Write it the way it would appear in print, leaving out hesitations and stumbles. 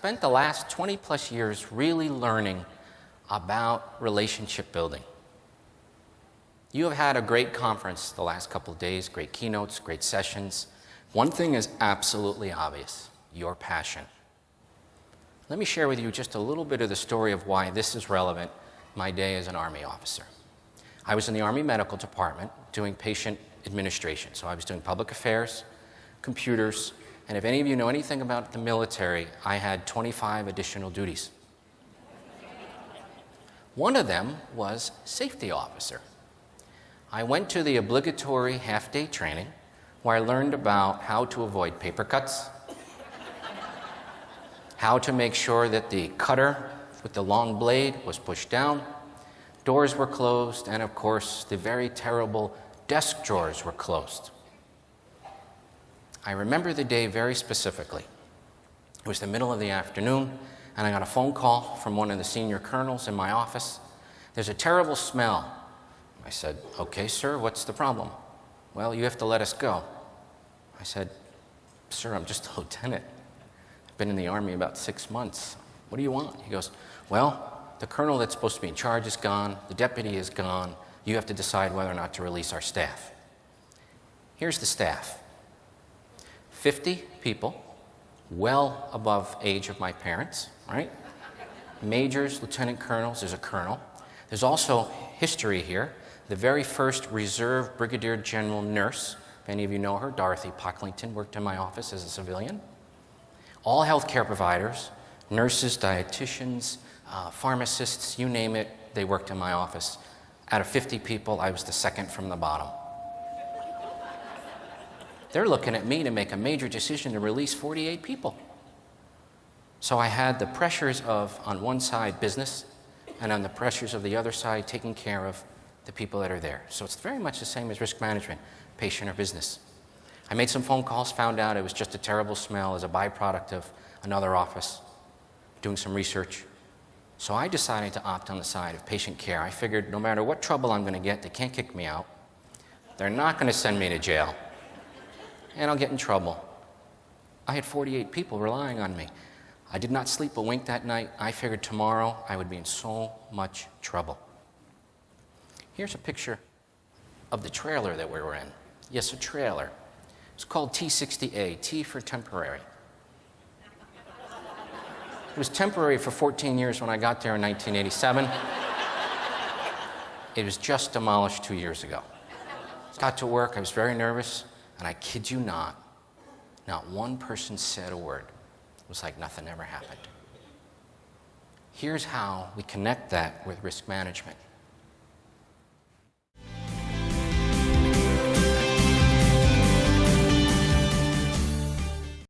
spent the last 20 plus years really learning about relationship building. You have had a great conference the last couple of days, great keynotes, great sessions. One thing is absolutely obvious: your passion. Let me share with you just a little bit of the story of why this is relevant my day as an Army officer. I was in the Army Medical Department doing patient administration. So I was doing public affairs, computers, and if any of you know anything about the military, I had 25 additional duties. One of them was safety officer. I went to the obligatory half-day training where I learned about how to avoid paper cuts, how to make sure that the cutter with the long blade was pushed down, doors were closed, and of course, the very terrible desk drawers were closed. I remember the day very specifically. It was the middle of the afternoon, and I got a phone call from one of the senior colonels in my office. "There's a terrible smell." I said, "Okay, sir, what's the problem?" "Well, you have to let us go." I said, "Sir, I'm just a lieutenant. I've been in the Army about 6 months. What do you want?" He goes, "Well, the colonel that's supposed to be in charge is gone. The deputy is gone. You have to decide whether or not to release our staff." Here's the staff. 50 people, well above age of my parents, right? Majors, lieutenant colonels, there's a colonel. There's also history here. The very first reserve brigadier general nurse, if any of you know her, Dorothy Pocklington, worked in my office as a civilian. All healthcare providers, nurses, dietitians, pharmacists, you name it, they worked in my office. Out of 50 people, I was the second from the bottom. They're looking at me to make a major decision to release 48 people. So I had the pressures of, on one side, business, and on the pressures of the other side, taking care of the people that are there. So it's very much the same as risk management, patient or business. I made some phone calls, found out it was just a terrible smell as a byproduct of another office, doing some research. So I decided to opt on the side of patient care. I figured no matter what trouble I'm going to get, they can't kick me out. They're not going to send me to jail. And I'll get in trouble. I had 48 people relying on me. I did not sleep a wink that night. I figured tomorrow I would be in so much trouble. Here's a picture of the trailer that we were in. Yes, a trailer. It's called T60A, T for temporary. It was temporary for 14 years when I got there in 1987. It was just demolished 2 years ago. Got to work, I was very nervous, and I kid you not one person said a word. It was like nothing ever happened. Here's how we connect that with risk management.